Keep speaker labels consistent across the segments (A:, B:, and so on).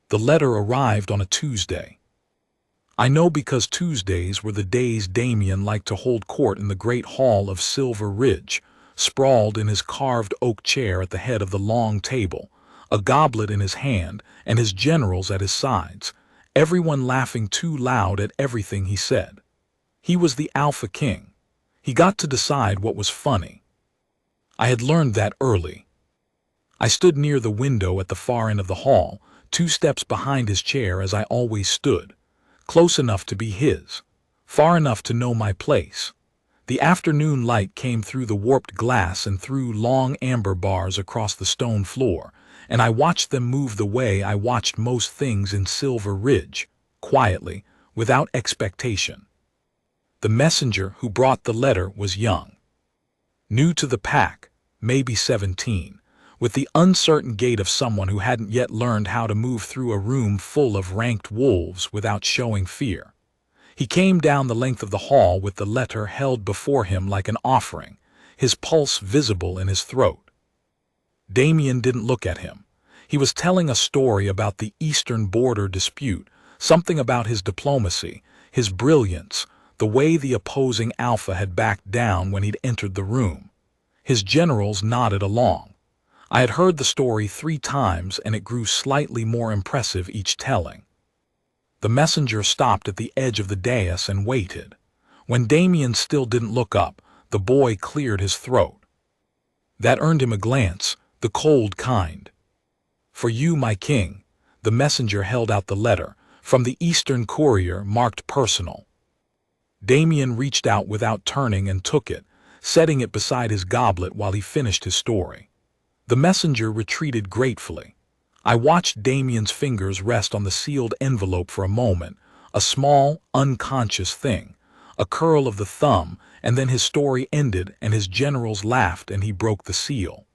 A: The letter arrived on a Tuesday. I know because Tuesdays were the days Damien liked to hold court in the great hall of Silver Ridge, sprawled in his carved oak chair at the head of the long table, a goblet in his hand and his generals at his sides, everyone laughing too loud at everything he said. He was the Alpha King. He got to decide what was funny. I had learned that early. I stood near the window at the far end of the hall, 2 steps behind his chair as I always stood, close enough to be his, far enough to know my place. The afternoon light came through the warped glass and through long amber bars across the stone floor, and I watched them move the way I watched most things in Silver Ridge, quietly, without expectation. The messenger who brought the letter was young, new to the pack, maybe 17, with the uncertain gait of someone who hadn't yet learned how to move through a room full of ranked wolves without showing fear. He came down the length of the hall with the letter held before him like an offering, his pulse visible in his throat. Damien didn't look at him. He was telling a story about the eastern border dispute, something about his diplomacy, his brilliance, the way the opposing Alpha had backed down when he'd entered the room. His generals nodded along. I had heard the story 3 times and it grew slightly more impressive each telling. The messenger stopped at the edge of the dais and waited. When Damien still didn't look up, the boy cleared his throat. That earned him a glance, the cold kind. "For you, my king." The messenger held out the letter, from the Eastern Courier, marked personal. Damien reached out without turning and took it, setting it beside his goblet while he finished his story. The messenger retreated gratefully. I watched Damien's fingers rest on the sealed envelope for a moment, a small, unconscious thing, a curl of the thumb, and then his story ended and his generals laughed and he broke the seal.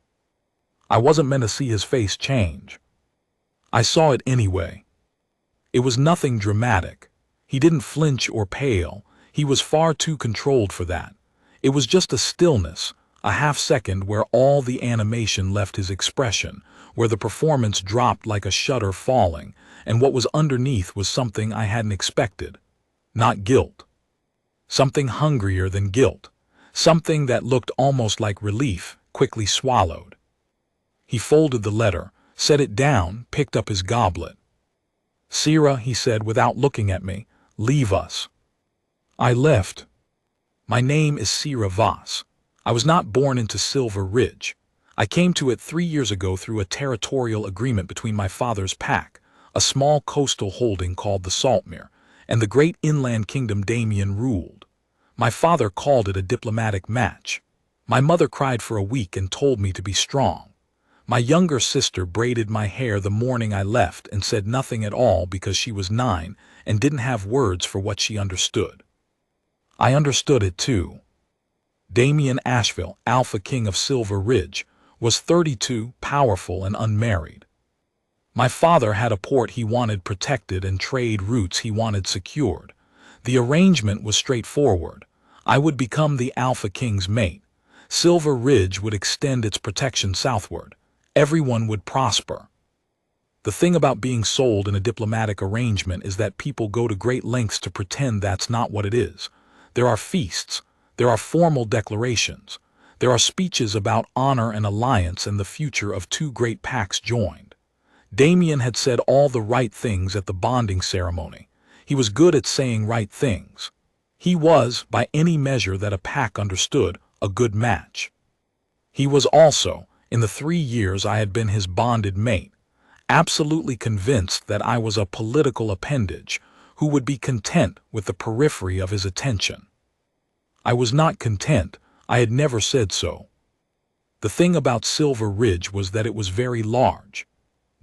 A: I wasn't meant to see his face change. I saw it anyway. It was nothing dramatic. He didn't flinch or pale. He was far too controlled for that. It was just a stillness, a half-second where all the animation left his expression, where the performance dropped like a shutter falling, and what was underneath was something I hadn't expected. Not guilt. Something hungrier than guilt. Something that looked almost like relief, quickly swallowed. He folded the letter, set it down, picked up his goblet. "Sira," he said without looking at me, "leave us." I left. My name is Sira Voss. I was not born into Silver Ridge. I came to it 3 years ago through a territorial agreement between my father's pack, a small coastal holding called the Saltmere, and the great inland kingdom Damien ruled. My father called it a diplomatic match. My mother cried for a week and told me to be strong. My younger sister braided my hair the morning I left and said nothing at all because she was 9 and didn't have words for what she understood. I understood it too. Damien Asheville, Alpha King of Silver Ridge, was 32, powerful and unmarried. My father had a port he wanted protected and trade routes he wanted secured. The arrangement was straightforward. I would become the Alpha King's mate. Silver Ridge would extend its protection southward. Everyone would prosper. The thing about being sold in a diplomatic arrangement is that people go to great lengths to pretend that's not what it is. There are feasts. There are formal declarations. There are speeches about honor and alliance and the future of 2 great packs joined. Damien had said all the right things at the bonding ceremony. He was good at saying right things. He was, by any measure that a pack understood, a good match. He was also, in the 3 years I had been his bonded mate, absolutely convinced that I was a political appendage who would be content with the periphery of his attention. I was not content. I had never said so. The thing about Silver Ridge was that it was very large.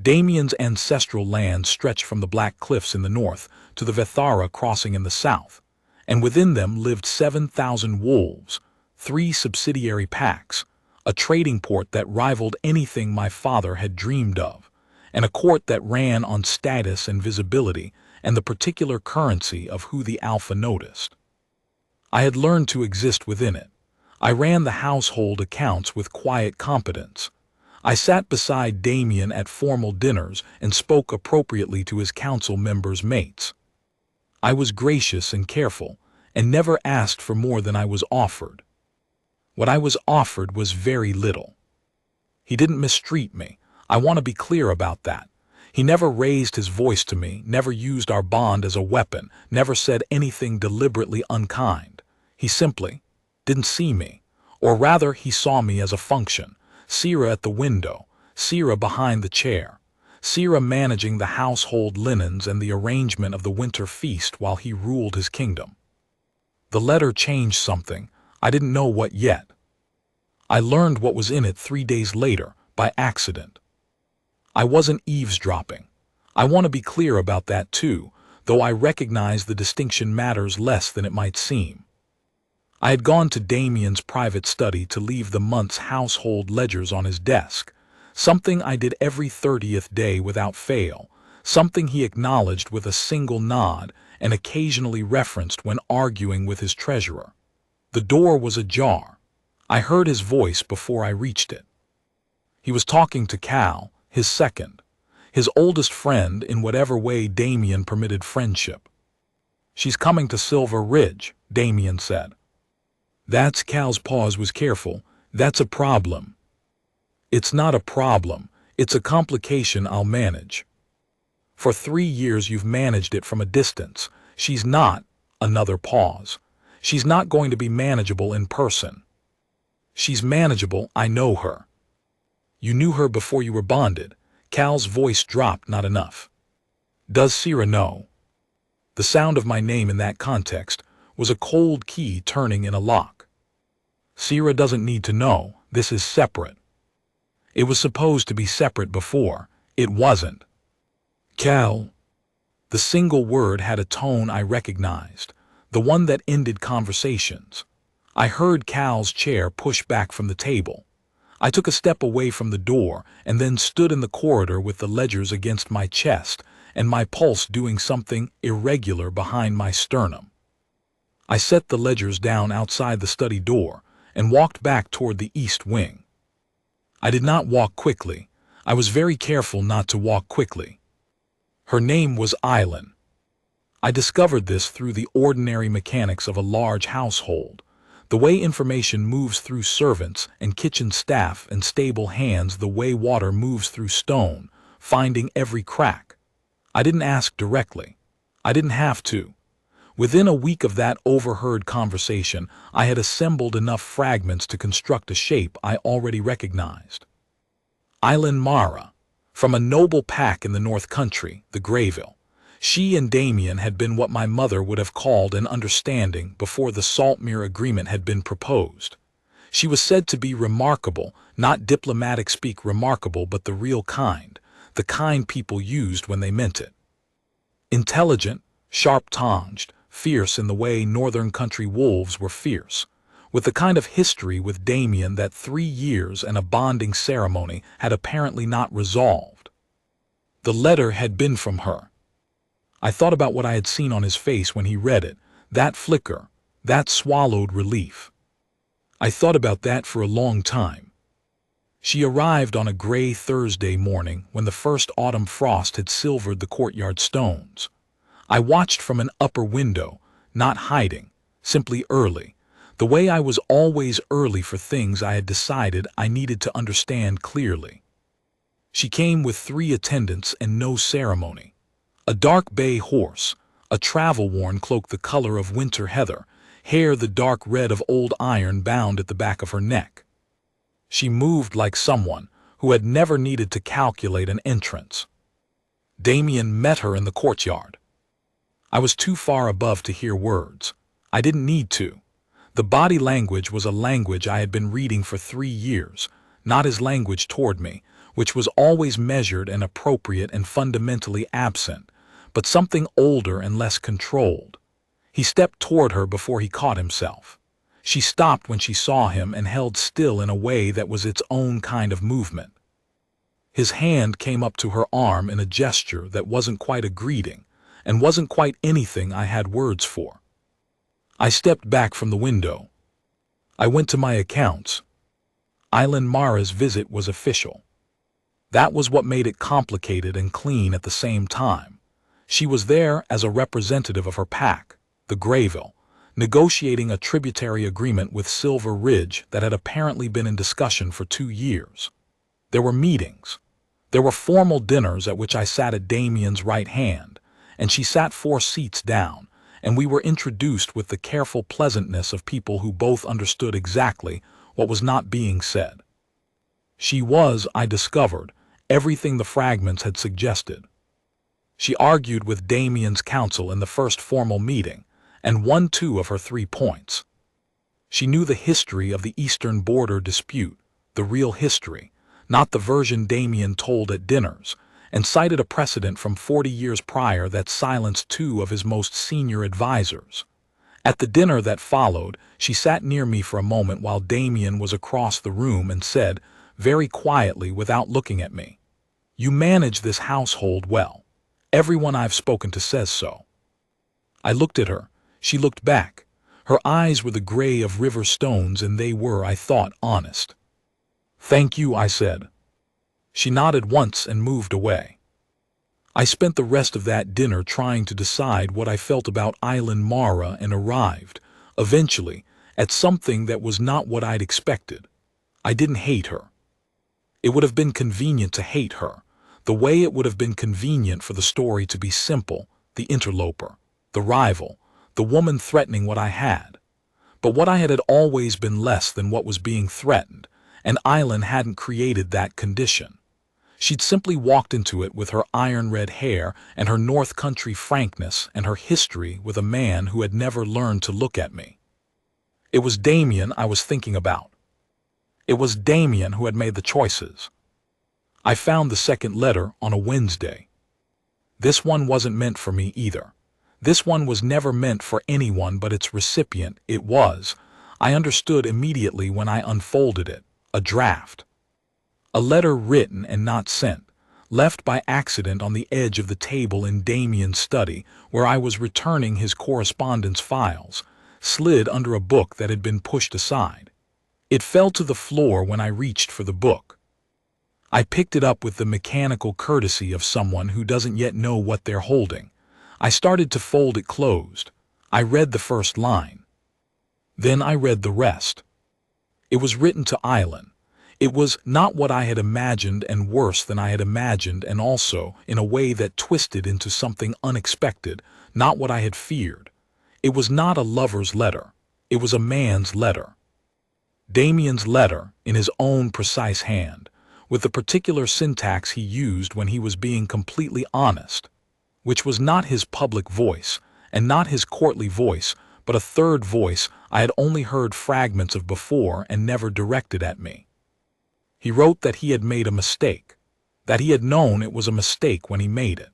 A: Damien's ancestral land stretched from the Black Cliffs in the north to the Vethara crossing in the south, and within them lived 7,000 wolves, 3 subsidiary packs, a trading port that rivaled anything my father had dreamed of, and a court that ran on status and visibility and the particular currency of who the Alpha noticed. I had learned to exist within it. I ran the household accounts with quiet competence. I sat beside Damien at formal dinners and spoke appropriately to his council members' mates. I was gracious and careful, and never asked for more than I was offered. What I was offered was very little. He didn't mistreat me. I want to be clear about that. He never raised his voice to me, never used our bond as a weapon, never said anything deliberately unkind. He simply didn't see me, or rather he saw me as a function. Sira at the window, Sira behind the chair, Sira managing the household linens and the arrangement of the winter feast while he ruled his kingdom. The letter changed something. I didn't know what yet. I learned what was in it 3 days later, by accident. I wasn't eavesdropping. I want to be clear about that too, though I recognize the distinction matters less than it might seem. I had gone to Damien's private study to leave the month's household ledgers on his desk, something I did every 30th day without fail, something he acknowledged with a single nod and occasionally referenced when arguing with his treasurer. The door was ajar. I heard his voice before I reached it. He was talking to Cal, his second, his oldest friend in whatever way Damien permitted friendship. "She's coming to Silver Ridge," Damien said. Cal's pause was careful. "That's a problem." "It's not a problem. It's a complication I'll manage." "For 3 years you've managed it from a distance. She's not," another pause. "She's not going to be manageable in person." "She's manageable, I know her." "You knew her before you were bonded." Cal's voice dropped not enough. "Does Sira know?" The sound of my name in that context was a cold key turning in a lock. "Sira doesn't need to know. This is separate." "It was supposed to be separate before. It wasn't." "Cal." The single word had a tone I recognized, the one that ended conversations. I heard Cal's chair push back from the table. I took a step away from the door and then stood in the corridor with the ledgers against my chest and my pulse doing something irregular behind my sternum. I set the ledgers down outside the study door and walked back toward the east wing. I did not walk quickly. I was very careful not to walk quickly. Her name was Eileen. I discovered this through the ordinary mechanics of a large household, the way information moves through servants and kitchen staff and stable hands, the way water moves through stone, finding every crack. I didn't ask directly. I didn't have to. Within a week of that overheard conversation, I had assembled enough fragments to construct a shape I already recognized. Eileen Mara, from a noble pack in the North Country, the Greyville. She and Damien had been what my mother would have called an understanding before the Saltmere Agreement had been proposed. She was said to be remarkable, not diplomatic speak remarkable, but the real kind, the kind people used when they meant it. Intelligent, sharp-tongued, fierce in the way Northern Country wolves were fierce, with the kind of history with Damien that 3 years and a bonding ceremony had apparently not resolved. The letter had been from her. I thought about what I had seen on his face when he read it, that flicker, that swallowed relief. I thought about that for a long time. She arrived on a gray Thursday morning when the first autumn frost had silvered the courtyard stones. I watched from an upper window, not hiding, simply early, the way I was always early for things I had decided I needed to understand clearly. She came with 3 attendants and no ceremony. A dark bay horse, a travel-worn cloak the color of winter heather, hair the dark red of old iron bound at the back of her neck. She moved like someone who had never needed to calculate an entrance. Damien met her in the courtyard. I was too far above to hear words. I didn't need to. The body language was a language I had been reading for 3 years, not his language toward me, which was always measured and appropriate and fundamentally absent, but something older and less controlled. He stepped toward her before he caught himself. She stopped when she saw him and held still in a way that was its own kind of movement. His hand came up to her arm in a gesture that wasn't quite a greeting, and wasn't quite anything I had words for. I stepped back from the window. I went to my accounts. Eileen Mara's visit was official. That was what made it complicated and clean at the same time. She was there as a representative of her pack, the Greyville, negotiating a tributary agreement with Silver Ridge that had apparently been in discussion for 2 years. There were meetings. There were formal dinners at which I sat at Damien's right hand, and she sat 4 seats down, and we were introduced with the careful pleasantness of people who both understood exactly what was not being said. She was, I discovered, everything the fragments had suggested. She argued with Damien's counsel in the first formal meeting, and won 2 of her 3 points. She knew the history of the Eastern Border dispute, the real history, not the version Damien told at dinners, and cited a precedent from 40 years prior that silenced 2 of his most senior advisors. At the dinner that followed, she sat near me for a moment while Damien was across the room and said, very quietly without looking at me, "You manage this household well. Everyone I've spoken to says so." I looked at her. She looked back. Her eyes were the gray of river stones, and they were, I thought, honest. "Thank you," I said. She nodded once and moved away. I spent the rest of that dinner trying to decide what I felt about Island Mara and arrived, eventually, at something that was not what I'd expected. I didn't hate her. It would have been convenient to hate her, the way it would have been convenient for the story to be simple, the interloper, the rival, the woman threatening what I had. But what I had always been less than what was being threatened, and Island hadn't created that condition. She'd simply walked into it with her iron-red hair and her North Country frankness and her history with a man who had never learned to look at me. It was Damien I was thinking about. It was Damien who had made the choices. I found the second letter on a Wednesday. This one wasn't meant for me either. This one was never meant for anyone but its recipient. It was, I understood immediately when I unfolded it, a draft. A letter written and not sent, left by accident on the edge of the table in Damien's study where I was returning his correspondence files, slid under a book that had been pushed aside. It fell to the floor when I reached for the book. I picked it up with the mechanical courtesy of someone who doesn't yet know what they're holding. I started to fold it closed. I read the first line. Then I read the rest. It was written to Island. It was not what I had imagined and worse than I had imagined, and also in a way that twisted into something unexpected, not what I had feared. It was not a lover's letter. It was a man's letter. Damien's letter, in his own precise hand, with the particular syntax he used when he was being completely honest, which was not his public voice, and not his courtly voice, but a third voice I had only heard fragments of before and never directed at me. He wrote that he had made a mistake, that he had known it was a mistake when he made it,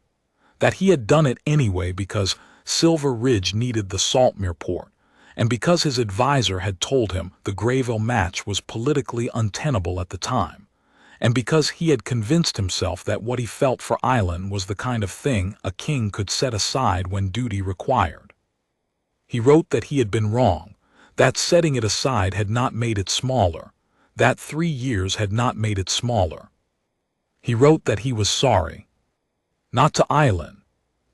A: that he had done it anyway because Silver Ridge needed the Saltmere port, and because his advisor had told him the Greyville match was politically untenable at the time, and because he had convinced himself that what he felt for Island was the kind of thing a king could set aside when duty required. He wrote that he had been wrong, that setting it aside had not made it smaller, that 3 years had not made it smaller. He wrote that he was sorry. Not to Island,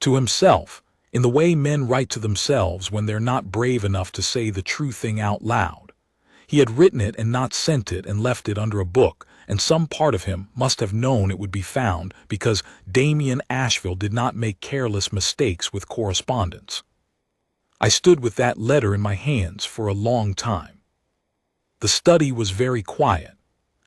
A: to himself, in the way men write to themselves when they're not brave enough to say the true thing out loud. He had written it and not sent it and left it under a book, and some part of him must have known it would be found because Damien Asheville did not make careless mistakes with correspondence. I stood with that letter in my hands for a long time. The study was very quiet.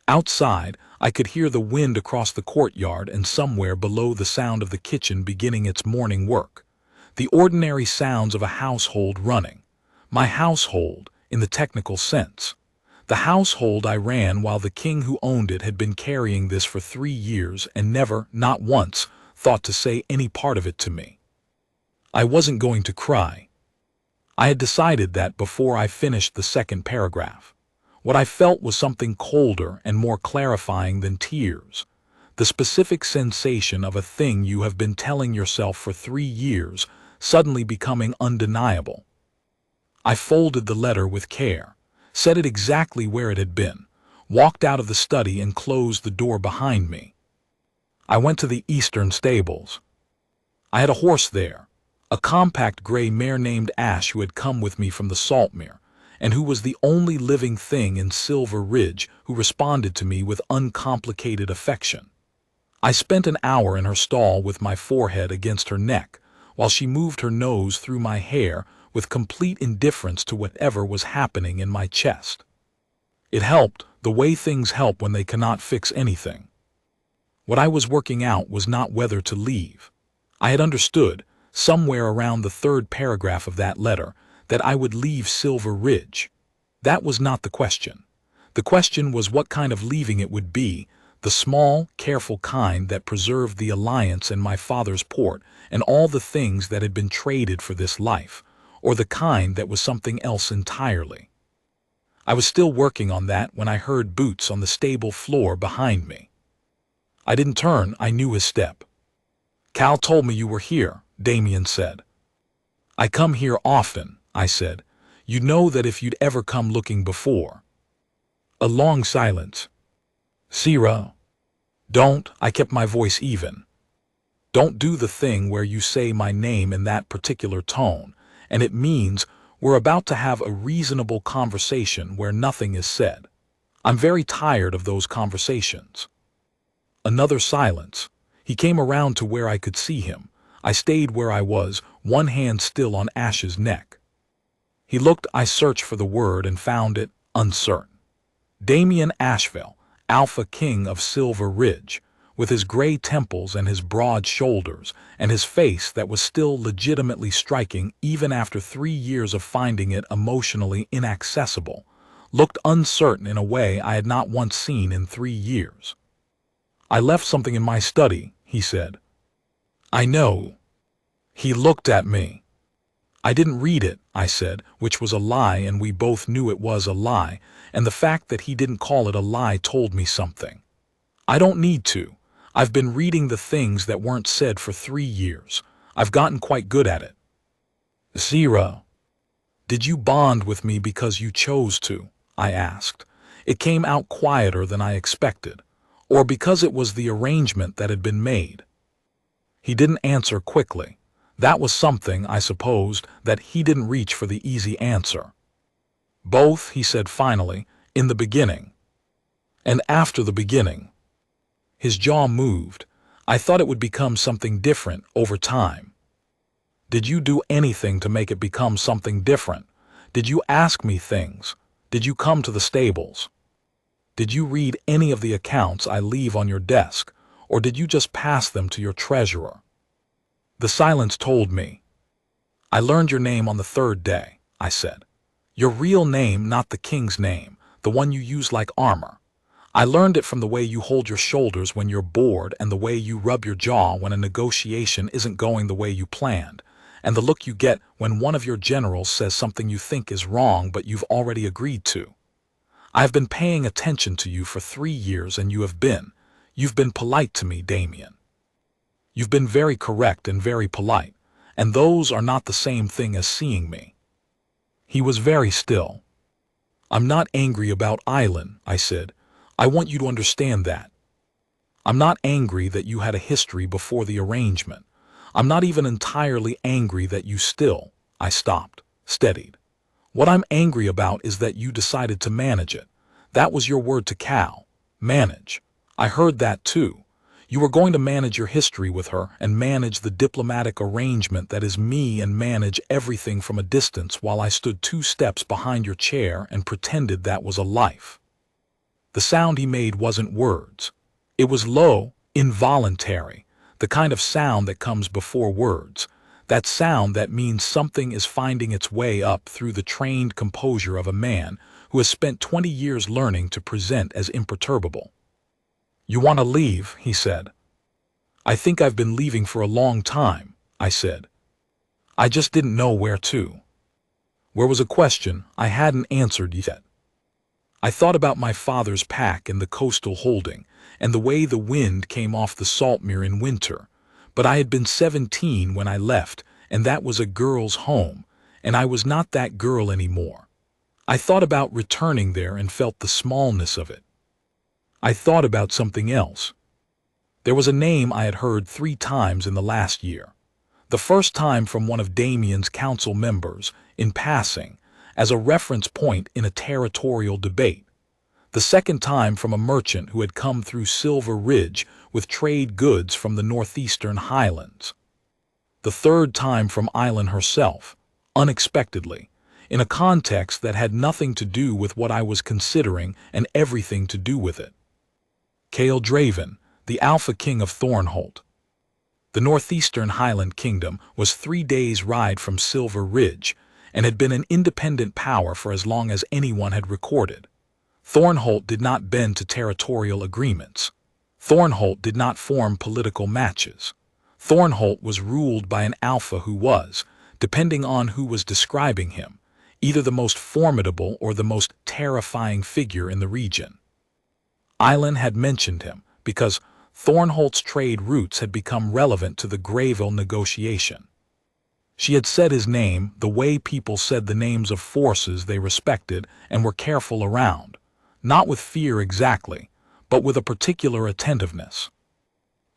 A: Outside, I could hear the wind across the courtyard and somewhere below the sound of the kitchen beginning its morning work. The ordinary sounds of a household running. My household, in the technical sense. The household I ran while the king who owned it had been carrying this for 3 years and never, not once, thought to say any part of it to me. I wasn't going to cry. I had decided that before I finished the second paragraph. What I felt was something colder and more clarifying than tears. The specific sensation of a thing you have been telling yourself for 3 years suddenly becoming undeniable. I folded the letter with care, set it exactly where it had been, walked out of the study and closed the door behind me. I went to the eastern stables. I had a horse there, a compact gray mare named Ash who had come with me from the Saltmere, and who was the only living thing in Silver Ridge who responded to me with uncomplicated affection. I spent an hour in her stall with my forehead against her neck, while she moved her nose through my hair with complete indifference to whatever was happening in my chest. It helped, the way things help when they cannot fix anything. What I was working out was not whether to leave. I had understood, somewhere around the third paragraph of that letter, that I would leave Silver Ridge. That was not the question. The question was what kind of leaving it would be, the small, careful kind that preserved the alliance in my father's port and all the things that had been traded for this life, or the kind that was something else entirely. I was still working on that when I heard boots on the stable floor behind me. I didn't turn, I knew his step. "Cal told me you were here," Damien said. "I come here often," I said. "You know that if you'd ever come looking before." A long silence. "Sierra, don't," I kept my voice even. "Don't do the thing where you say my name in that particular tone, and it means we're about to have a reasonable conversation where nothing is said. I'm very tired of those conversations." Another silence. He came around to where I could see him. I stayed where I was, one hand still on Ash's neck. He looked, I searched for the word and found it, uncertain. Damien Asheville, Alpha King of Silver Ridge, with his gray temples and his broad shoulders, and his face that was still legitimately striking even after 3 years of finding it emotionally inaccessible, looked uncertain in a way I had not once seen in 3 years. "I left something in my study," he said. "I know." He looked at me. "I didn't read it," I said, which was a lie, and we both knew it was a lie, and the fact that he didn't call it a lie told me something. "I don't need to. I've been reading the things that weren't said for 3 years. I've gotten quite good at it." "Sierra, did you bond with me because you chose to?" I asked. It came out quieter than I expected. Or because it was the arrangement that had been made. He didn't answer quickly. That was something, I supposed, that he didn't reach for the easy answer. "Both," he said finally, "in the beginning. And after the beginning." His jaw moved. I thought it would become something different over time. "Did you do anything to make it become something different? Did you ask me things? Did you come to the stables? Did you read any of the accounts I leave on your desk, or did you just pass them to your treasurer?" The silence told me. "I learned your name on the 3rd day," I said. "Your real name, not the king's name, the one you use like armor. I learned it from the way you hold your shoulders when you're bored and the way you rub your jaw when a negotiation isn't going the way you planned, and the look you get when one of your generals says something you think is wrong but you've already agreed to. I've been paying attention to you for 3 years and you've been polite to me, Damien. You've been very correct and very polite, and those are not the same thing as seeing me." He was very still. "I'm not angry about Island," I said. "I want you to understand that. I'm not angry that you had a history before the arrangement. I'm not even entirely angry that you still—" I stopped, steadied. "What I'm angry about is that you decided to manage it. That was your word to Cal. Manage. I heard that too. You were going to manage your history with her and manage the diplomatic arrangement that is me and manage everything from a distance while I stood 2 steps behind your chair and pretended that was a life." The sound he made wasn't words. It was low, involuntary, the kind of sound that comes before words. That sound that means something is finding its way up through the trained composure of a man who has spent 20 years learning to present as imperturbable. "You want to leave," he said. "I think I've been leaving for a long time," I said. "I just didn't know where to." Where was a question I hadn't answered yet. I thought about my father's pack in the coastal holding and the way the wind came off the Saltmere in winter, but I had been 17 when I left, and that was a girl's home, and I was not that girl anymore. I thought about returning there and felt the smallness of it. I thought about something else. There was a name I had heard 3 times in the last year. The first time from one of Damien's council members, in passing, as a reference point in a territorial debate. The second time from a merchant who had come through Silver Ridge with trade goods from the northeastern highlands. The third time from Eileen herself, unexpectedly, in a context that had nothing to do with what I was considering and everything to do with it. Cale Draven, the Alpha King of Thornholt. The northeastern Highland Kingdom was 3 days' ride from Silver Ridge and had been an independent power for as long as anyone had recorded. Thornholt did not bend to territorial agreements. Thornholt did not form political matches. Thornholt was ruled by an alpha who was, depending on who was describing him, either the most formidable or the most terrifying figure in the region. Eileen had mentioned him because Thornholt's trade routes had become relevant to the Greyville negotiation. She had said his name the way people said the names of forces they respected and were careful around, not with fear exactly, but with a particular attentiveness.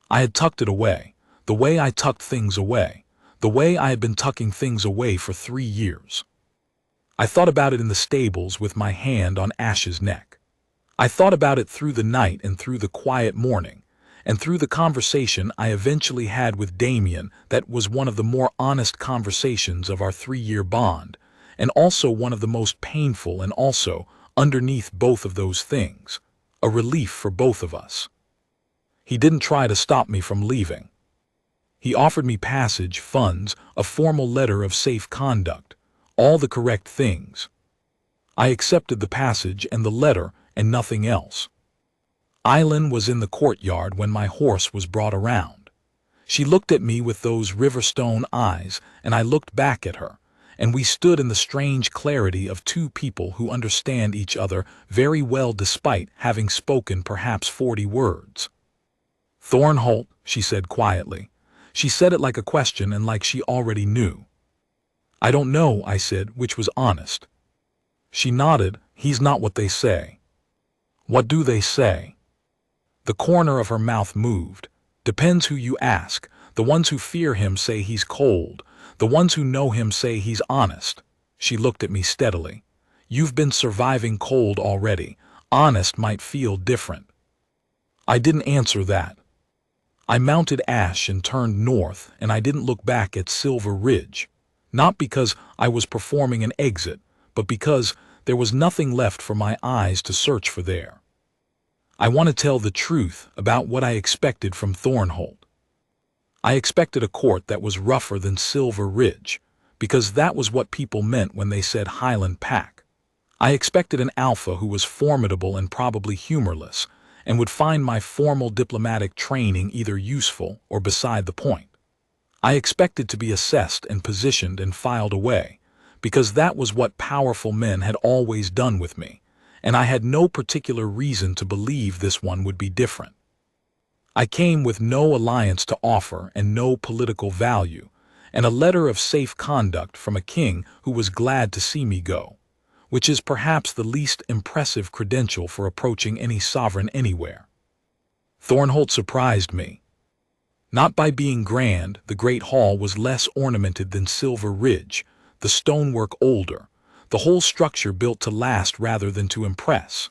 A: I had tucked it away, the way I tucked things away, the way I had been tucking things away for 3 years. I thought about it in the stables with my hand on Ash's neck. I thought about it through the night and through the quiet morning, and through the conversation I eventually had with Damien that was one of the more honest conversations of our 3-year bond, and also one of the most painful, and also, underneath both of those things, a relief for both of us. He didn't try to stop me from leaving. He offered me passage, funds, a formal letter of safe conduct, all the correct things. I accepted the passage and the letter and nothing else. Eileen was in the courtyard when my horse was brought around. She looked at me with those Riverstone eyes, and I looked back at her, and we stood in the strange clarity of 2 people who understand each other very well despite having spoken perhaps 40 words. "Thornholt," she said quietly. She said it like a question and like she already knew. "I don't know," I said, which was honest. She nodded. "He's not what they say." "What do they say?" The corner of her mouth moved. "Depends who you ask. The ones who fear him say he's cold. The ones who know him say he's honest." She looked at me steadily. "You've been surviving cold already. Honest might feel different." I didn't answer that. I mounted Ash and turned north, and I didn't look back at Silver Ridge. Not because I was performing an exit, but because there was nothing left for my eyes to search for there. I want to tell the truth about what I expected from Thornholt. I expected a court that was rougher than Silver Ridge, because that was what people meant when they said Highland Pack. I expected an alpha who was formidable and probably humorless, and would find my formal diplomatic training either useful or beside the point. I expected to be assessed and positioned and filed away, because that was what powerful men had always done with me, and I had no particular reason to believe this one would be different. I came with no alliance to offer and no political value, and a letter of safe conduct from a king who was glad to see me go, which is perhaps the least impressive credential for approaching any sovereign anywhere. Thornholt surprised me. Not by being grand, the Great Hall was less ornamented than Silver Ridge, the stonework older, the whole structure built to last rather than to impress.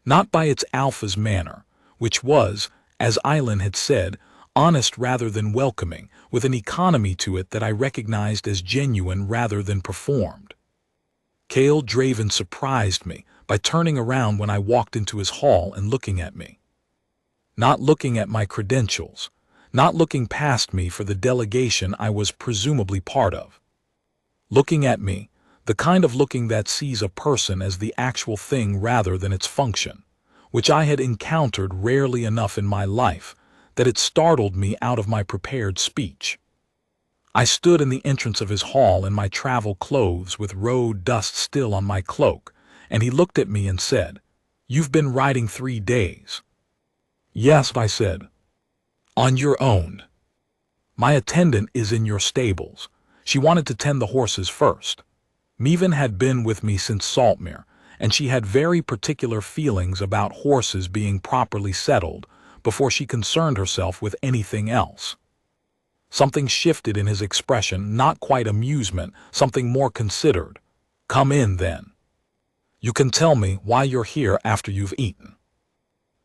A: Not by its alpha's manner, which was, as Eileen had said, honest rather than welcoming, with an economy to it that I recognized as genuine rather than performed. Cale Draven surprised me by turning around when I walked into his hall and looking at me. Not looking at my credentials, not looking past me for the delegation I was presumably part of. Looking at me, the kind of looking that sees a person as the actual thing rather than its function, which I had encountered rarely enough in my life that it startled me out of my prepared speech. I stood in the entrance of his hall in my travel clothes with road dust still on my cloak, and he looked at me and said, "You've been riding 3 days." "Yes," I said. "On your own." "My attendant is in your stables. She wanted to tend the horses first." Meven had been with me since Saltmere, and she had very particular feelings about horses being properly settled, before she concerned herself with anything else. Something shifted in his expression, not quite amusement, something more considered. "Come in, then. You can tell me why you're here after you've eaten."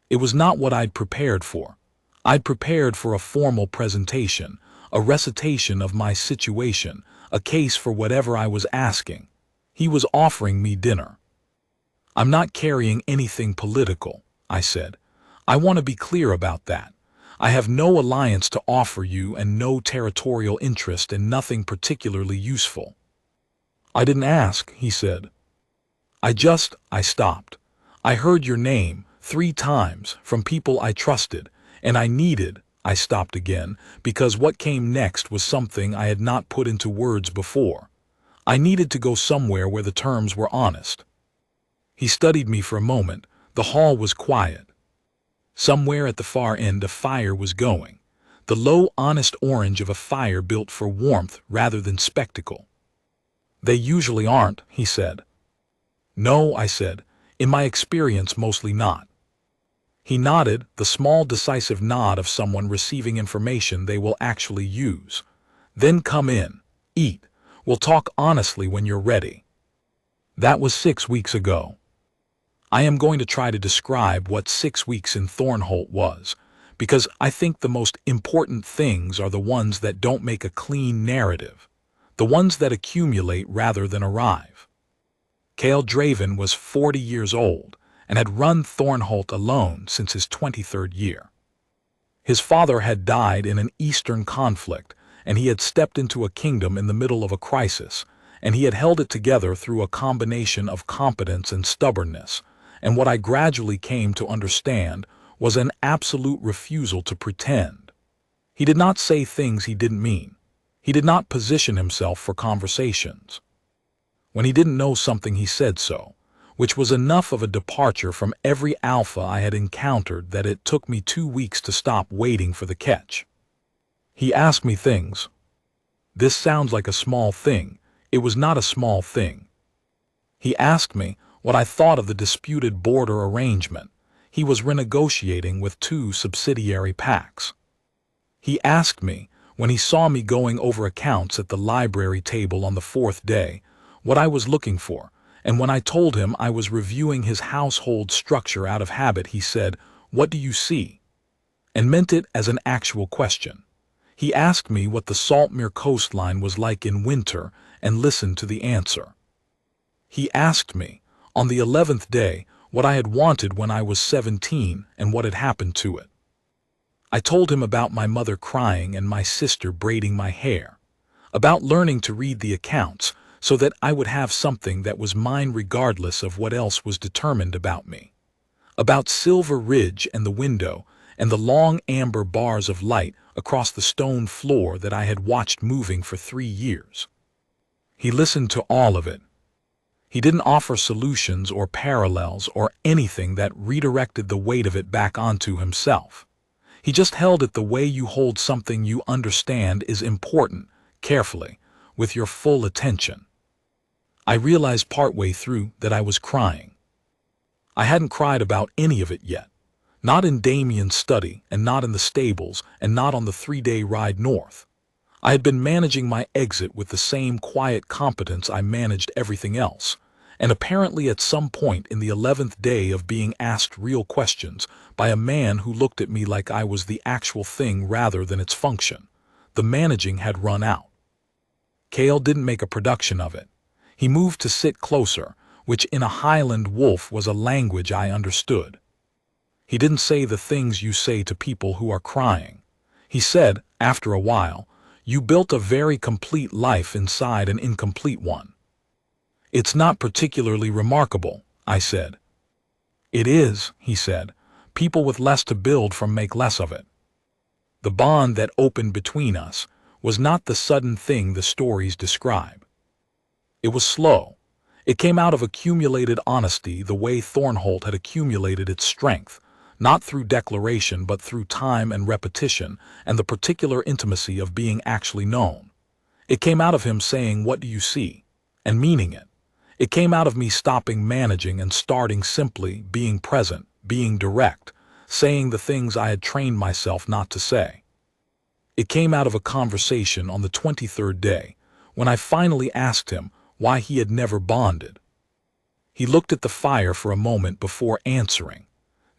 A: It was not what I'd prepared for. I'd prepared for a formal presentation, a recitation of my situation, a case for whatever I was asking. He was offering me dinner. "I'm not carrying anything political," I said. "I want to be clear about that. I have no alliance to offer you and no territorial interest in nothing particularly useful." "I didn't ask," he said. I stopped. "I heard your name 3 times from people I trusted, and I stopped again, because what came next was something I had not put into words before. I needed to go somewhere where the terms were honest." He studied me for a moment. The hall was quiet. Somewhere at the far end a fire was going, the low, honest orange of a fire built for warmth rather than spectacle. "They usually aren't," he said. "No," I said. "In my experience, mostly not." He nodded, the small decisive nod of someone receiving information they will actually use. "Then come in. Eat. We'll talk honestly when you're ready." That was 6 weeks ago. I am going to try to describe what 6 weeks in Thornholt was, because I think the most important things are the ones that don't make a clean narrative, the ones that accumulate rather than arrive. Cale Draven was 40 years old and had run Thornholt alone since his 23rd year. His father had died in an eastern conflict, and he had stepped into a kingdom in the middle of a crisis, and he had held it together through a combination of competence and stubbornness, and what I gradually came to understand was an absolute refusal to pretend. He did not say things he didn't mean. He did not position himself for conversations. When he didn't know something, he said so, which was enough of a departure from every alpha I had encountered that it took me 2 weeks to stop waiting for the catch. He asked me things. This sounds like a small thing. It was not a small thing. He asked me what I thought of the disputed border arrangement. He was renegotiating with 2 subsidiary pacts. He asked me, when he saw me going over accounts at the library table on the 4th day, what I was looking for, and when I told him I was reviewing his household structure out of habit, he said, "What do you see?" and meant it as an actual question. He asked me what the Saltmere coastline was like in winter and listened to the answer. He asked me, on the 11th day, what I had wanted when I was 17 and what had happened to it. I told him about my mother crying and my sister braiding my hair, about learning to read the accounts so that I would have something that was mine regardless of what else was determined about me, about Silver Ridge and the window and the long amber bars of light across the stone floor that I had watched moving for 3 years. He listened to all of it. He didn't offer solutions or parallels or anything that redirected the weight of it back onto himself. He just held it the way you hold something you understand is important, carefully, with your full attention. I realized partway through that I was crying. I hadn't cried about any of it yet. Not in Damien's study, and not in the stables, and not on the 3-day ride north. I had been managing my exit with the same quiet competence I managed everything else, and apparently at some point in the 11th day of being asked real questions by a man who looked at me like I was the actual thing rather than its function, the managing had run out. Cale didn't make a production of it. He moved to sit closer, which in a Highland wolf was a language I understood. He didn't say the things you say to people who are crying. He said, after a while, "You built a very complete life inside an incomplete one." "It's not particularly remarkable," I said. "It is," he said. "People with less to build from make less of it." The bond that opened between us was not the sudden thing the stories describe. It was slow. It came out of accumulated honesty the way Thornholt had accumulated its strength, not through declaration but through time and repetition and the particular intimacy of being actually known. It came out of him saying, "What do you see?" and meaning it. It came out of me stopping managing and starting simply being present, being direct, saying the things I had trained myself not to say. It came out of a conversation on the 23rd day, when I finally asked him why he had never bonded. He looked at the fire for a moment before answering.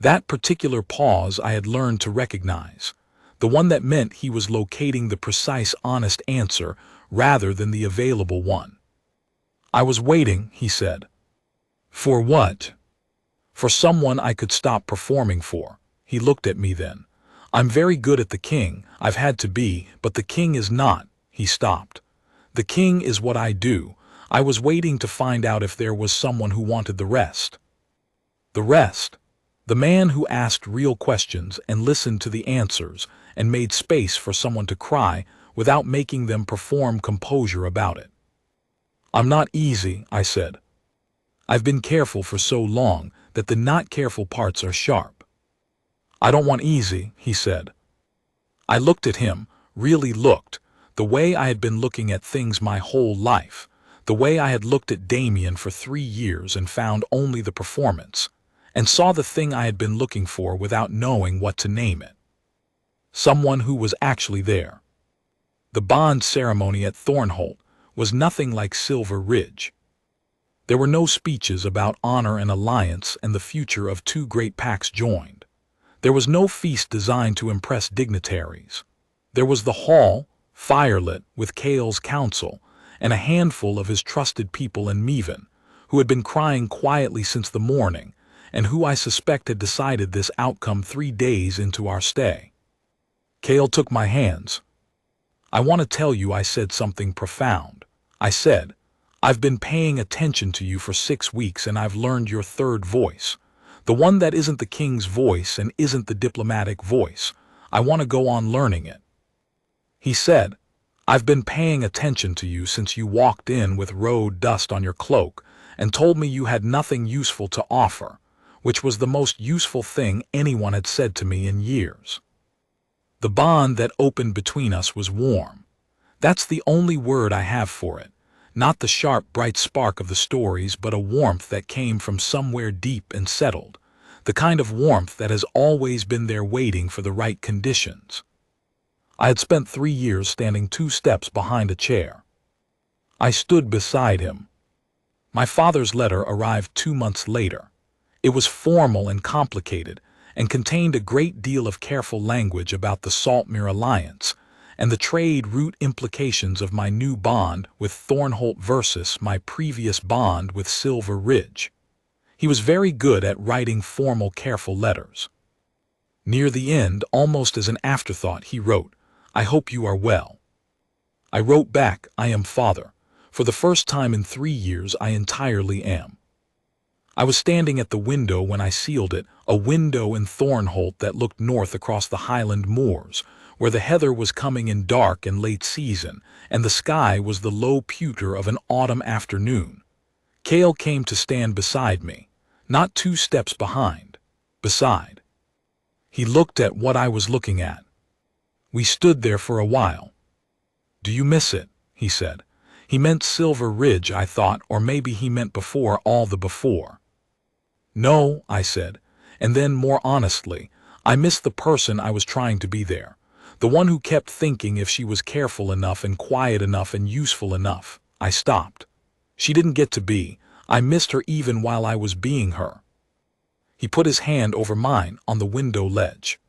A: That particular pause I had learned to recognize, the one that meant he was locating the precise, honest answer rather than the available one. "I was waiting," he said. "For what?" "For someone I could stop performing for." He looked at me then. "I'm very good at the king, I've had to be, but the king is not." He stopped. "The king is what I do. I was waiting to find out if there was someone who wanted the rest." The rest? The man who asked real questions and listened to the answers and made space for someone to cry without making them perform composure about it. "I'm not easy," I said. "I've been careful for so long that the not careful parts are sharp." "I don't want easy," he said. I looked at him, really looked, the way I had been looking at things my whole life, the way I had looked at Damien for 3 years and found only the performance, and saw the thing I had been looking for without knowing what to name it. Someone who was actually there. The bond ceremony at Thornholt was nothing like Silver Ridge. There were no speeches about honor and alliance and the future of 2 great packs joined. There was no feast designed to impress dignitaries. There was the hall, firelit, with Kale's council, and a handful of his trusted people in Meven, who had been crying quietly since the morning, and who I suspect had decided this outcome 3 days into our stay. Kale took my hands. "I want to tell you," I said, "something profound." I said, "I've been paying attention to you for 6 weeks and I've learned your third voice. The one that isn't the king's voice and isn't the diplomatic voice. I want to go on learning it." He said, "I've been paying attention to you since you walked in with road dust on your cloak and told me you had nothing useful to offer, which was the most useful thing anyone had said to me in years." The bond that opened between us was warm. That's the only word I have for it. Not the sharp, bright spark of the stories, but a warmth that came from somewhere deep and settled, the kind of warmth that has always been there waiting for the right conditions. I had spent 3 years standing 2 steps behind a chair. I stood beside him. My father's letter arrived 2 months later. It was formal and complicated, and contained a great deal of careful language about the Saltmere alliance and the trade route implications of my new bond with Thornholt versus my previous bond with Silver Ridge. He was very good at writing formal, careful letters. Near the end, almost as an afterthought, he wrote, "I hope you are well." I wrote back, "I am, Father. For the first time in 3 years, I entirely am." I was standing at the window when I sealed it, a window in Thornholt that looked north across the Highland moors, where the heather was coming in dark and late season, and the sky was the low pewter of an autumn afternoon. Kale came to stand beside me, not 2 steps behind, beside. He looked at what I was looking at. We stood there for a while. "Do you miss it?" he said. He meant Silver Ridge, I thought, or maybe he meant before, all the before. "No," I said, and then more honestly, "I miss the person I was trying to be there. The one who kept thinking if she was careful enough and quiet enough and useful enough." I stopped. "She didn't get to be. I missed her even while I was being her." He put his hand over mine on the window ledge.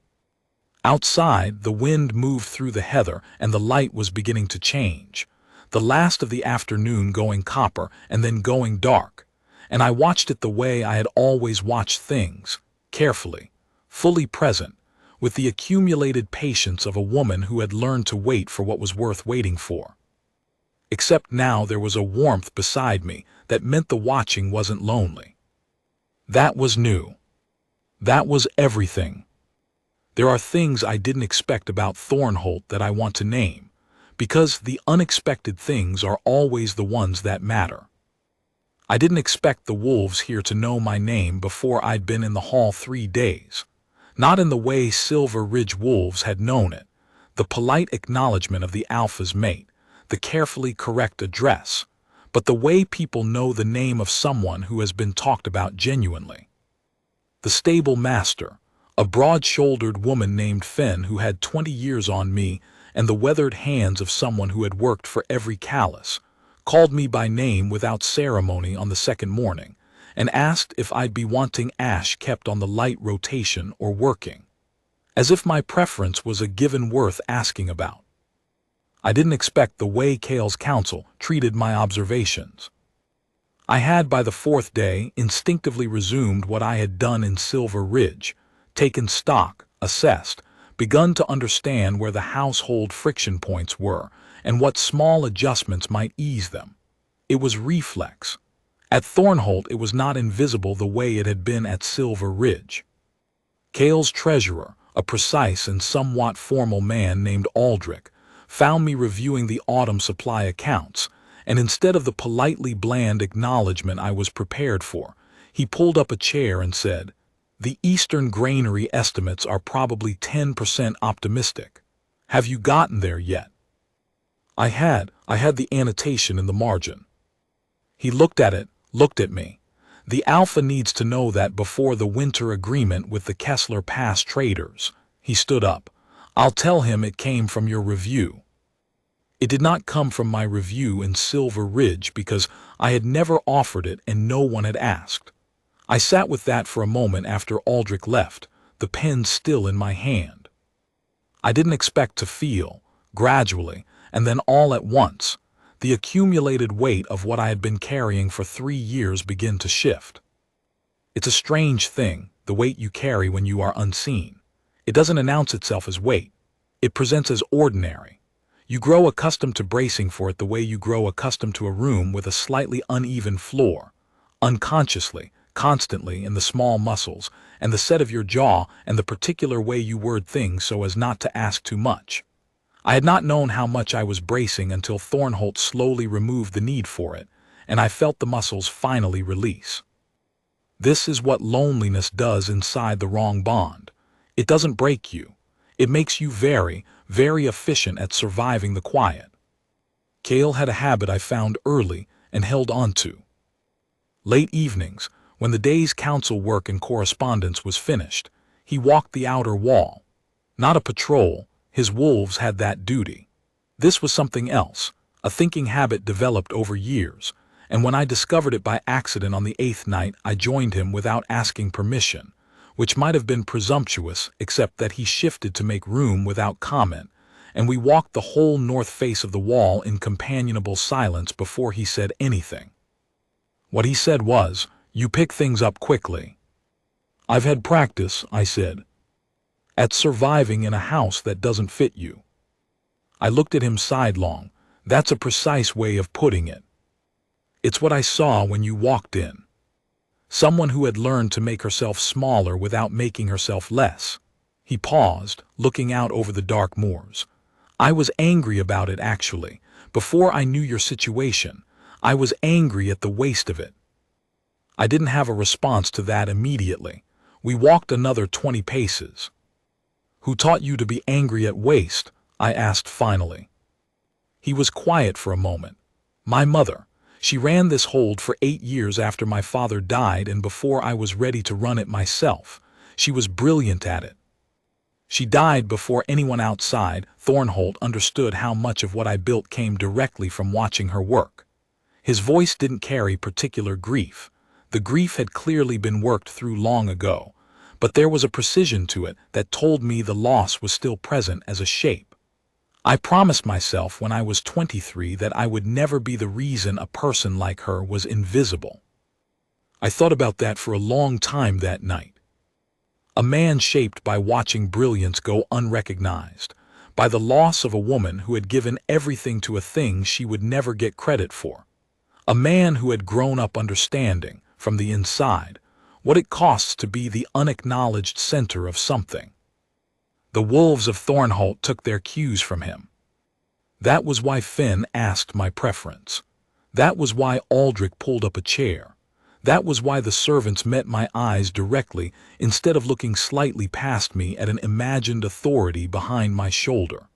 A: Outside, the wind moved through the heather and the light was beginning to change. The last of the afternoon going copper and then going dark. And I watched it the way I had always watched things, carefully, fully present, with the accumulated patience of a woman who had learned to wait for what was worth waiting for. Except now there was a warmth beside me that meant the watching wasn't lonely. That was new. That was everything. There are things I didn't expect about Thornholt that I want to name, because the unexpected things are always the ones that matter. I didn't expect the wolves here to know my name before I'd been in the hall 3 days. Not in the way Silver Ridge wolves had known it, the polite acknowledgement of the alpha's mate, the carefully correct address, but the way people know the name of someone who has been talked about genuinely. The stable master, A broad-shouldered woman named Fenn who had 20 years on me and the weathered hands of someone who had worked for every callus, called me by name without ceremony on the second morning and asked if I'd be wanting ash kept on the light rotation or working, as if my preference was a given worth asking about. I didn't expect the way Kale's counsel treated my observations. I had by the fourth day instinctively resumed what I had done in Silver Ridge, taken stock, assessed, begun to understand where the household friction points were and what small adjustments might ease them. It was reflex. At Thornholt it was not invisible the way it had been at Silver Ridge. Kale's treasurer, a precise and somewhat formal man named Aldrich, found me reviewing the autumn supply accounts, and instead of the politely bland acknowledgement I was prepared for, he pulled up a chair and said, "The Eastern granary estimates are probably 10% optimistic. Have you gotten there yet?" I had the annotation in the margin. He looked at it, looked at me. "The Alpha needs to know that before the winter agreement with the Kessler Pass traders." He stood up. "I'll tell him it came from your review." It did not come from my review in Silver Ridge because I had never offered it and no one had asked. I sat with that for a moment after Aldrich left, the pen still in my hand. I didn't expect to feel, gradually, and then all at once, the accumulated weight of what I had been carrying for 3 years begin to shift. It's a strange thing, the weight you carry when you are unseen. It doesn't announce itself as weight. It presents as ordinary. You grow accustomed to bracing for it the way you grow accustomed to a room with a slightly uneven floor, unconsciously, constantly in the small muscles and the set of your jaw and the particular way you word things so as not to ask too much. I had not known how much I was bracing until Thornholt slowly removed the need for it, and I felt the muscles finally release. This is what loneliness does inside the wrong bond. It doesn't break you. It makes you very, very efficient at surviving the quiet. Kale had a habit I found early and held on to. Late evenings, when the day's council work and correspondence was finished, he walked the outer wall. Not a patrol, his wolves had that duty. This was something else, a thinking habit developed over years, and when I discovered it by accident on the 8th night, I joined him without asking permission, which might have been presumptuous except that he shifted to make room without comment, and we walked the whole north face of the wall in companionable silence before he said anything. What he said was, "You pick things up quickly." "I've had practice," I said, "at surviving in a house that doesn't fit you." I looked at him sidelong. "That's a precise way of putting it. It's what I saw when you walked in. Someone who had learned to make herself smaller without making herself less." He paused, looking out over the dark moors. "I was angry about it, actually. Before I knew your situation, I was angry at the waste of it." I didn't have a response to that immediately. We walked another 20 paces. "Who taught you to be angry at waste?" I asked finally. He was quiet for a moment. "My mother. She ran this hold for 8 years after my father died and before I was ready to run it myself. She was brilliant at it. She died before anyone outside Thornholt understood how much of what I built came directly from watching her work." His voice didn't carry particular grief. The grief had clearly been worked through long ago, but there was a precision to it that told me the loss was still present as a shape. I promised myself when I was 23 that I would never be the reason a person like her was invisible. I thought about that for a long time that night. A man shaped by watching brilliance go unrecognized, by the loss of a woman who had given everything to a thing she would never get credit for. A man who had grown up understanding, from the inside, what it costs to be the unacknowledged center of something. The wolves of Thornholt took their cues from him. That was why Finn asked my preference. That was why Aldrich pulled up a chair. That was why the servants met my eyes directly instead of looking slightly past me at an imagined authority behind my shoulder.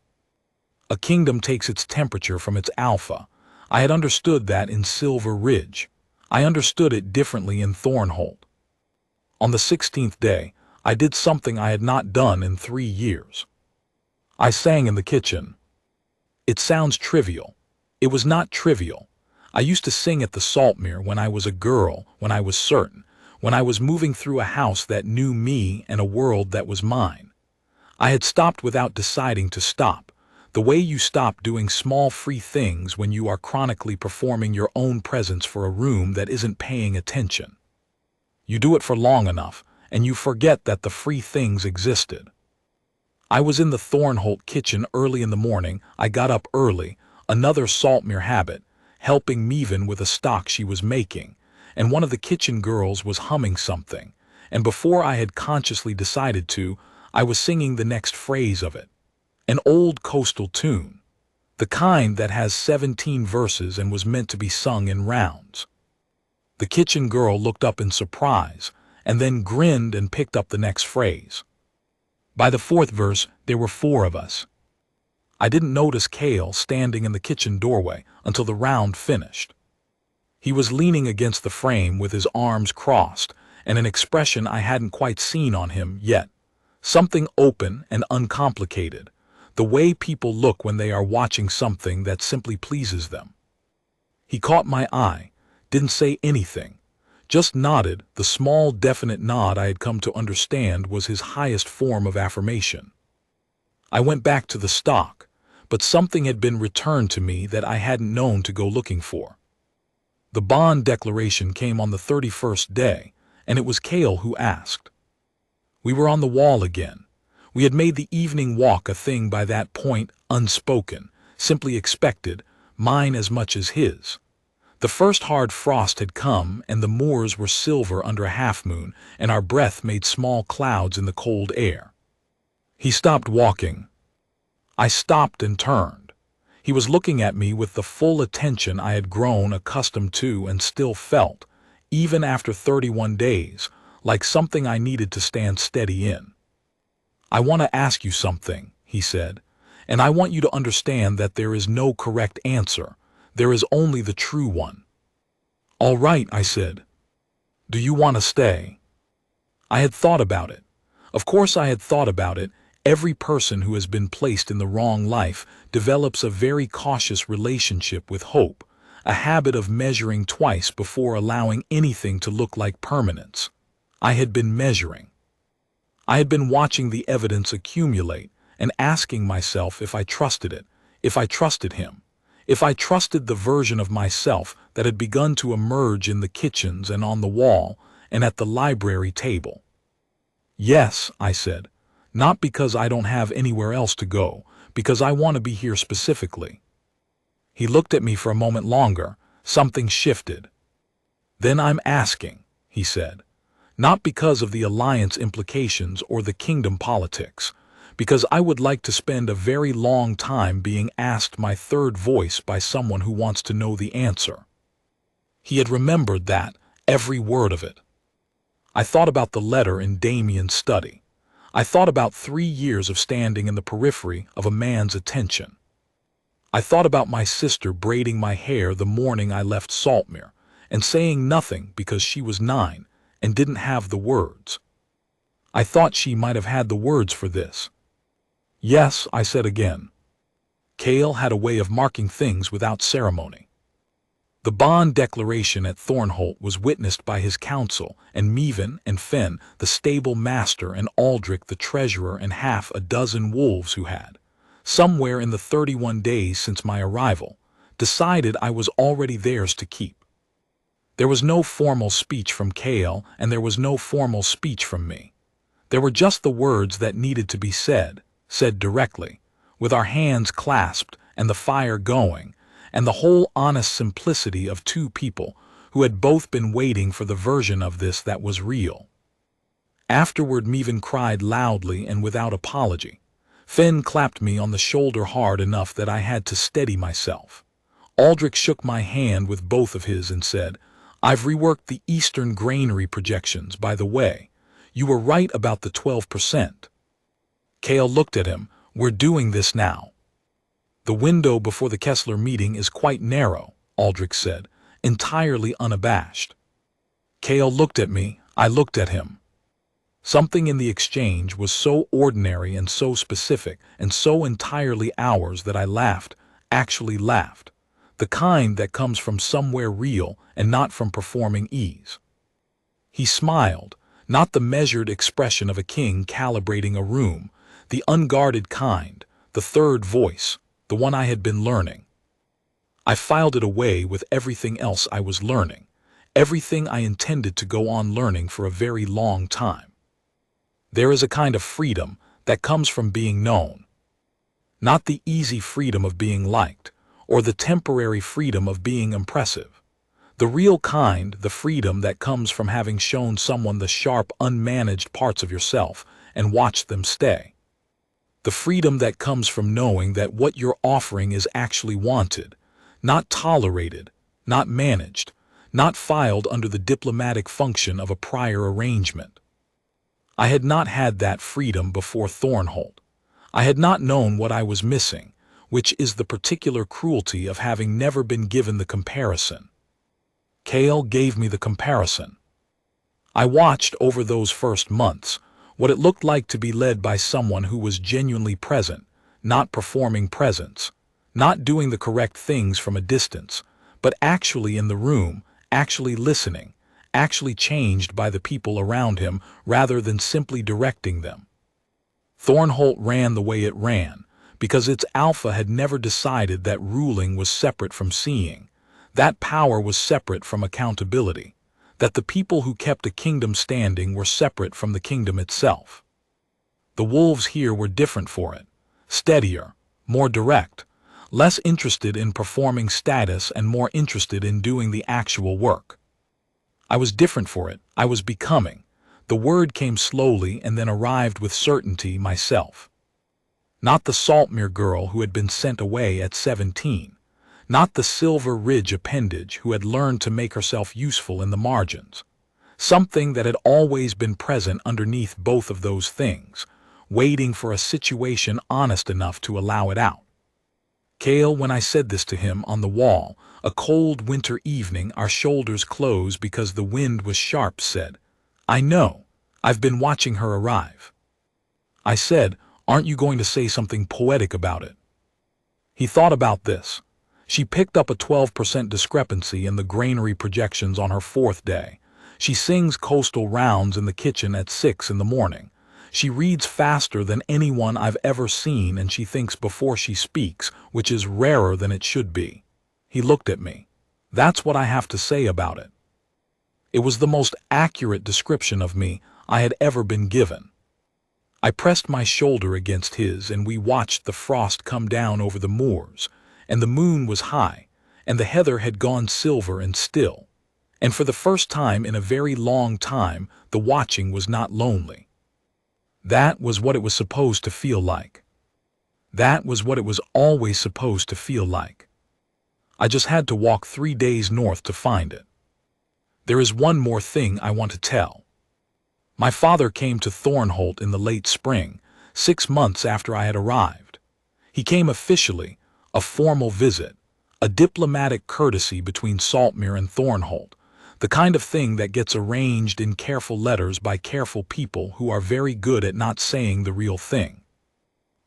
A: A kingdom takes its temperature from its alpha. I had understood that in Silver Ridge. I understood it differently in Thornholt. On the 16th day, I did something I had not done in 3 years. I sang in the kitchen. It sounds trivial. It was not trivial. I used to sing at the Saltmere when I was a girl, when I was certain, when I was moving through a house that knew me and a world that was mine. I had stopped without deciding to stop, the way you stop doing small free things when you are chronically performing your own presence for a room that isn't paying attention. You do it for long enough, and you forget that the free things existed. I was in the Thornholt kitchen early in the morning. I got up early, another Saltmere habit, helping Meven with a stock she was making, and one of the kitchen girls was humming something, and before I had consciously decided to, I was singing the next phrase of it. An old coastal tune, the kind that has 17 verses and was meant to be sung in rounds. The kitchen girl looked up in surprise, and then grinned and picked up the next phrase. By the fourth verse, there were 4 of us. I didn't notice Cale standing in the kitchen doorway until the round finished. He was leaning against the frame with his arms crossed, and an expression I hadn't quite seen on him yet. Something open and uncomplicated, the way people look when they are watching something that simply pleases them. He caught my eye, didn't say anything, just nodded. The small, definite nod I had come to understand was his highest form of affirmation. I went back to the stock, but something had been returned to me that I hadn't known to go looking for. The bond declaration came on the 31st day, and it was Cale who asked. We were on the wall again. We had made the evening walk a thing by that point, unspoken, simply expected, mine as much as his. The first hard frost had come, and the moors were silver under a half-moon, and our breath made small clouds in the cold air. He stopped walking. I stopped and turned. He was looking at me with the full attention I had grown accustomed to and still felt, even after 31 days, like something I needed to stand steady in. I want to ask you something, he said, and I want you to understand that there is no correct answer. There is only the true one. All right, I said. Do you want to stay? I had thought about it. Of course I had thought about it. Every person who has been placed in the wrong life develops a very cautious relationship with hope, a habit of measuring twice before allowing anything to look like permanence. I had been measuring. I had been watching the evidence accumulate and asking myself if I trusted it, if I trusted him. If I trusted the version of myself that had begun to emerge in the kitchens and on the wall and at the library table. Yes, I said, not because I don't have anywhere else to go, because I want to be here specifically. He looked at me for a moment longer. Something shifted. Then I'm asking, he said, not because of the alliance implications or the kingdom politics, because I would like to spend a very long time being asked my third voice by someone who wants to know the answer. He had remembered that, every word of it. I thought about the letter in Damien's study. I thought about 3 years of standing in the periphery of a man's attention. I thought about my sister braiding my hair the morning I left Saltmere and saying nothing because she was 9 and didn't have the words. I thought she might have had the words for this. Yes, I said again. Cale had a way of marking things without ceremony. The bond declaration at Thornholt was witnessed by his council, and Meven and Fenn, the stable master, and Aldrich, the treasurer, and half a dozen wolves who had, somewhere in the 31 days since my arrival, decided I was already theirs to keep. There was no formal speech from Cale, and there was no formal speech from me. There were just the words that needed to be said directly, with our hands clasped and the fire going, and the whole honest simplicity of 2 people who had both been waiting for the version of this that was real. Afterward, Meven cried loudly and without apology. Fenn clapped me on the shoulder hard enough that I had to steady myself. Aldrich shook my hand with both of his and said, I've reworked the Eastern granary projections, by the way. You were right about the 12%. Cale looked at him. We're doing this now. The window before the Kessler meeting is quite narrow, Aldrich said, entirely unabashed. Cale looked at me. I looked at him. Something in the exchange was so ordinary and so specific and so entirely ours that I laughed, actually laughed. The kind that comes from somewhere real and not from performing ease. He smiled, not the measured expression of a king calibrating a room, the unguarded kind, the third voice, the one I had been learning. I filed it away with everything else I was learning, everything I intended to go on learning for a very long time. There is a kind of freedom that comes from being known. Not the easy freedom of being liked, or the temporary freedom of being impressive. The real kind, the freedom that comes from having shown someone the sharp, unmanaged parts of yourself and watched them stay. The freedom that comes from knowing that what you're offering is actually wanted, not tolerated, not managed, not filed under the diplomatic function of a prior arrangement. I had not had that freedom before Thornholt. I had not known what I was missing, which is the particular cruelty of having never been given the comparison. Cale gave me the comparison. I watched over those first months what it looked like to be led by someone who was genuinely present, not performing presence, not doing the correct things from a distance, but actually in the room, actually listening, actually changed by the people around him rather than simply directing them. Thornholt ran the way it ran, because its alpha had never decided that ruling was separate from seeing, that power was separate from accountability, that the people who kept a kingdom standing were separate from the kingdom itself. The wolves here were different for it, steadier, more direct, less interested in performing status and more interested in doing the actual work. I was different for it, I was becoming. The word came slowly and then arrived with certainty myself. Not the Saltmere girl who had been sent away at 17. Not the Silver Ridge appendage who had learned to make herself useful in the margins. Something that had always been present underneath both of those things, waiting for a situation honest enough to allow it out. Cale, when I said this to him on the wall, a cold winter evening, our shoulders closed because the wind was sharp, said, "I know. I've been watching her arrive." I said, "Aren't you going to say something poetic about it?" He thought about this. She picked up a 12% discrepancy in the granary projections on her fourth day. She sings coastal rounds in the kitchen at 6 in the morning. She reads faster than anyone I've ever seen, and she thinks before she speaks, which is rarer than it should be. He looked at me. That's what I have to say about it. It was the most accurate description of me I had ever been given. I pressed my shoulder against his, and we watched the frost come down over the moors, and the moon was high, and the heather had gone silver and still. And for the first time in a very long time, the watching was not lonely. That was what it was supposed to feel like. That was what it was always supposed to feel like. I just had to walk 3 days north to find it. There is one more thing I want to tell. My father came to Thornholt in the late spring, 6 months after I had arrived. He came officially, a formal visit, a diplomatic courtesy between Saltmere and Thornholt, the kind of thing that gets arranged in careful letters by careful people who are very good at not saying the real thing.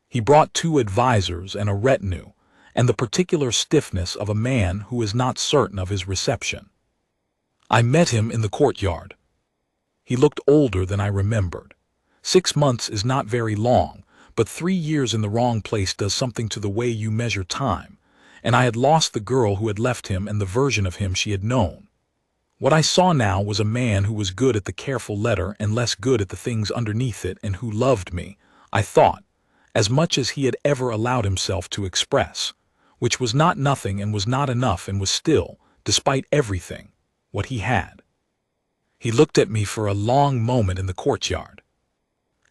A: He brought 2 advisors and a retinue, and the particular stiffness of a man who is not certain of his reception. I met him in the courtyard. He looked older than I remembered. 6 months is not very long, but 3 years in the wrong place does something to the way you measure time, and I had lost the girl who had left him and the version of him she had known. What I saw now was a man who was good at the careful letter and less good at the things underneath it, and who loved me, I thought, as much as he had ever allowed himself to express, which was not nothing and was not enough and was still, despite everything, what he had. He looked at me for a long moment in the courtyard.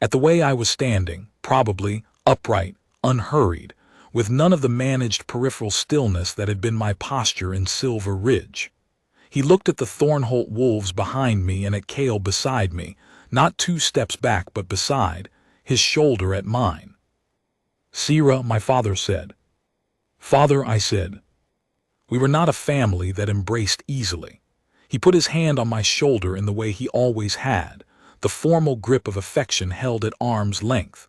A: At the way I was standing, probably, upright, unhurried, with none of the managed peripheral stillness that had been my posture in Silver Ridge. He looked at the Thornholt wolves behind me and at Cale beside me, not 2 steps back but beside, his shoulder at mine. "Sira," my father said. "Father," I said. We were not a family that embraced easily. He put his hand on my shoulder in the way he always had, the formal grip of affection held at arm's length.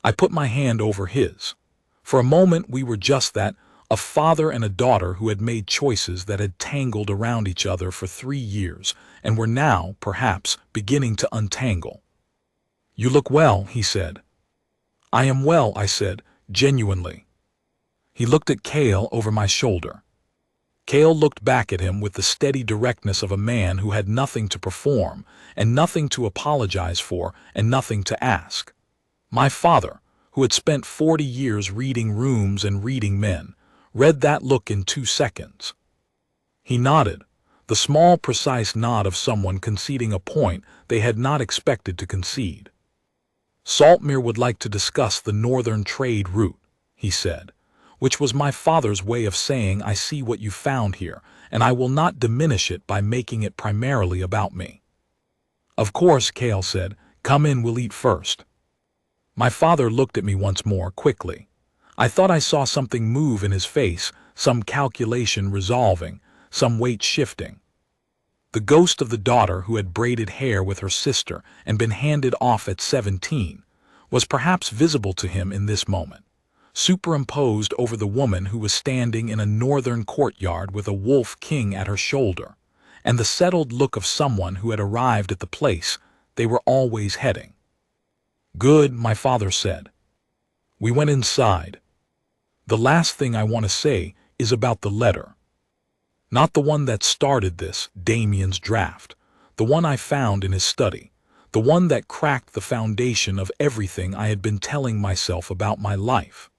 A: I put my hand over his. For a moment we were just that, a father and a daughter who had made choices that had tangled around each other for 3 years and were now, perhaps, beginning to untangle. "You look well," he said. "I am well," I said, genuinely. He looked at Cale over my shoulder. Cale looked back at him with the steady directness of a man who had nothing to perform, and nothing to apologize for, and nothing to ask. My father, who had spent 40 years reading rooms and reading men, read that look in 2 seconds. He nodded, the small, precise nod of someone conceding a point they had not expected to concede. "Saltmere would like to discuss the northern trade route," he said, which was my father's way of saying, "I see what you found here, and I will not diminish it by making it primarily about me." "Of course," Cale said. "Come in, we'll eat first." My father looked at me once more, quickly. I thought I saw something move in his face, some calculation resolving, some weight shifting. The ghost of the daughter who had braided hair with her sister and been handed off at 17 was perhaps visible to him in this moment, superimposed over the woman who was standing in a northern courtyard with a wolf king at her shoulder, and the settled look of someone who had arrived at the place they were always heading. "Good," my father said. We went inside. "The last thing I want to say is about the letter. Not the one that started this, Damien's draft, the one I found in his study, the one that cracked the foundation of everything I had been telling myself about my life.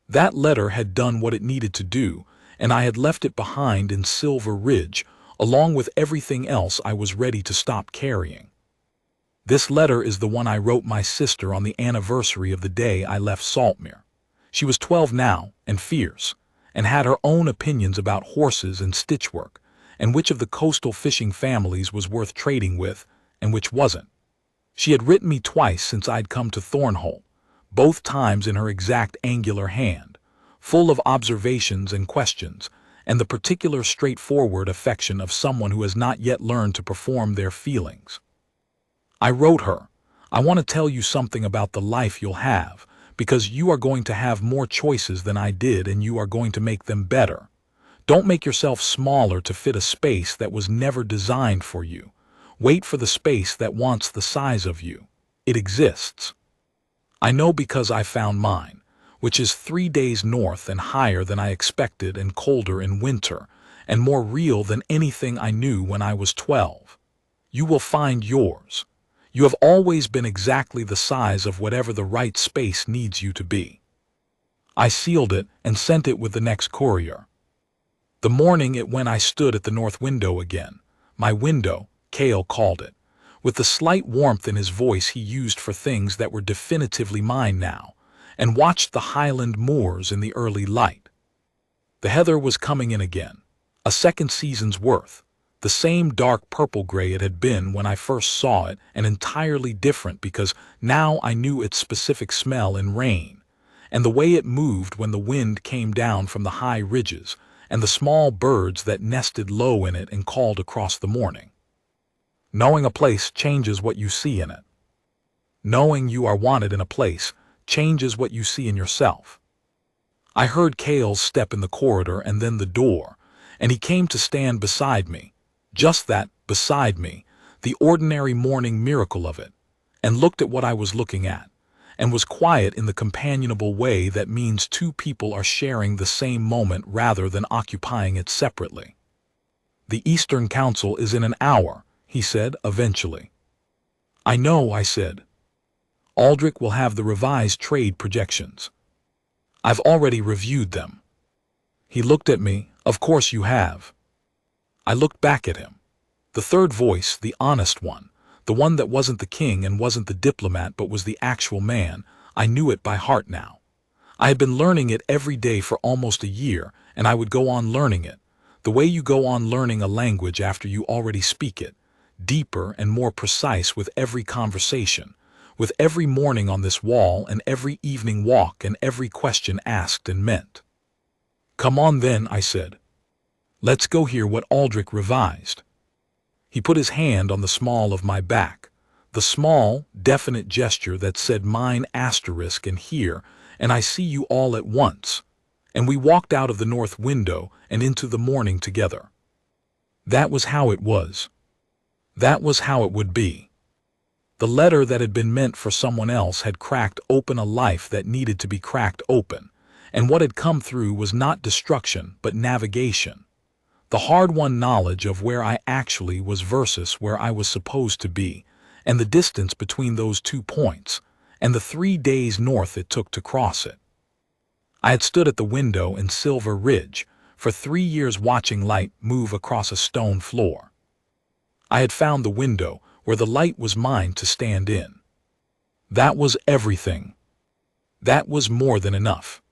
A: That letter had done what it needed to do, and I had left it behind in Silver Ridge, along with everything else I was ready to stop carrying. This letter is the one I wrote my sister on the anniversary of the day I left Saltmere. She was 12 now, and fierce, and had her own opinions about horses and stitchwork, and which of the coastal fishing families was worth trading with, and which wasn't. She had written me twice since I'd come to Thornholt, both times in her exact angular hand, full of observations and questions, and the particular straightforward affection of someone who has not yet learned to perform their feelings. I wrote her, "I want to tell you something about the life you'll have, because you are going to have more choices than I did and you are going to make them better. Don't make yourself smaller to fit a space that was never designed for you. Wait for the space that wants the size of you. It exists. I know because I found mine, which is 3 days north and higher than I expected and colder in winter, and more real than anything I knew when I was 12. You will find yours. You have always been exactly the size of whatever the right space needs you to be." I sealed it and sent it with the next courier. The morning it went I stood at the north window again. My window, Cale called it, with the slight warmth in his voice he used for things that were definitively mine now, and watched the Highland moors in the early light. The heather was coming in again, a second season's worth. The same dark purple-gray it had been when I first saw it, and entirely different because now I knew its specific smell in rain, and the way it moved when the wind came down from the high ridges, and the small birds that nested low in it and called across the morning. Knowing a place changes what you see in it. Knowing you are wanted in a place changes what you see in yourself. I heard Cale's step in the corridor and then the door, and he came to stand beside me. Just that, beside me, the ordinary morning miracle of it, and looked at what I was looking at, and was quiet in the companionable way that means two people are sharing the same moment rather than occupying it separately. "The Eastern Council is in an hour," he said eventually. "I know," I said. "Aldrich will have the revised trade projections. I've already reviewed them." He looked at me. "Of course you have." I looked back at him. The third voice, the honest one, the one that wasn't the king and wasn't the diplomat but was the actual man, I knew it by heart now. I had been learning it every day for almost a year, and I would go on learning it, the way you go on learning a language after you already speak it, deeper and more precise with every conversation, with every morning on this wall and every evening walk and every question asked and meant. "Come on then," I said. "Let's go hear what Aldrich revised." He put his hand on the small of my back. The small, definite gesture that said mine asterisk and here, and I see you all at once. And we walked out of the north window and into the morning together. That was how it was. That was how it would be. The letter that had been meant for someone else had cracked open a life that needed to be cracked open, and what had come through was not destruction but navigation. The hard-won knowledge of where I actually was versus where I was supposed to be, and the distance between those 2 points, and the 3 days north it took to cross it. I had stood at the window in Silver Ridge for 3 years watching light move across a stone floor. I had found the window where the light was mine to stand in. That was everything. That was more than enough.